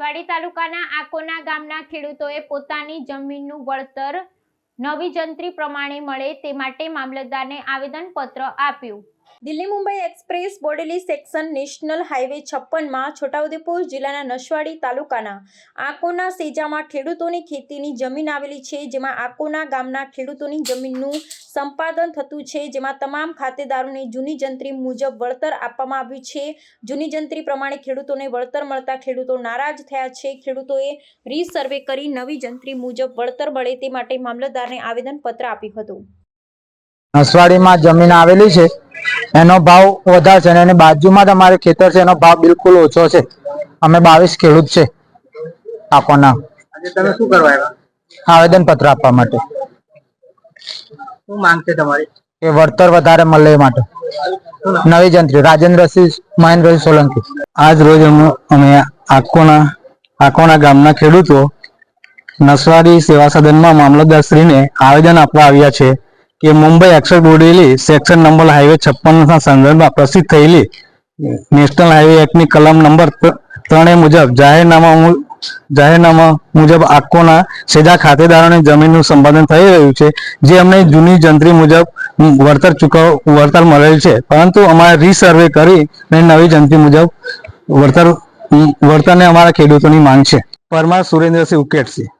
નસવાડી તાલુકાના આકોના ગામના ખેડૂતોએ પોતાની જમીનનું વળતર નવી જંત્રી પ્રમાણે મળે તે માટે મામલતદારને આવેદનપત્ર આપ્યું। Delhi Mumbai express Bodeli section national highway 56 માં છોટાઉદેપુર જિલ્લાના નસવાડી તાલુકાના આકોના સેજામાં ખેડૂતોની ખેતીની જમીન આવેલી છે, જેમાં આકોના ગામના ખેડૂતોની જમીનનું સંપાદન થતું છે, જેમાં તમામ ખાતેદારોને જૂની જંત્રી મુજબ વળતર આપવામાં આવ્યું છે। જૂની જંત્રી પ્રમાણે ખેડૂતોને વળતર મળતા ખેડૂતો નારાજ થયા છે। ખેડૂતોએ રીસર્વે કરી નવી જંત્રી મુજબ વળતર મળે તે માટે મામલતદારને આવેદનપત્ર આપ્યું હતું। નસવાડીમાં જમીન આવેલી છે, એનો ભાવ વધારે છે અને બાજુમાં તમારે ખેતર છે, એનો ભાવ બિલકુલ ઓછો છે। અમે 22 ખેડૂત છે આકોના। આજે તમે શું કરવા આવ્યા? આવેદનપત્ર આપવા માટે। શું માંગ છે તમારી? કે વળતર વધારે મળે એ માટે નવી જંત્રી। રાજેન્દ્રસિંહ મહેન્દ્રસિંહ સોલંકી। આજ રોજ અમે આકોના ગામના ખેડૂતો નસવાડી સેવા સદનમાં મામલતદારશ્રીને આવેદન આપવા આવ્યા છે કે Mumbai express Bodeli section number highway 56 ના સંદર્ભમાં પ્રસિદ્ધ થયેલી નેશનલ હાઈવે એક્ટની કલમ નંબર 3 મુજબ જાહેરનામા મુજબ આકોના સેજા ખાતેદારોની જમીનનું સંપાદન થઈ રહ્યું છે, જે અમને જૂની જંત્રી મુજબ વળતર મળેલ છે, પરંતુ અમારે રીસર્વે કરી નવી જંત્રી મુજબ વળતરને અમારા ખેડૂતોની માંગ છે। પરમાર સુરેન્દ્રસિંહ ઉકેટસિંહ।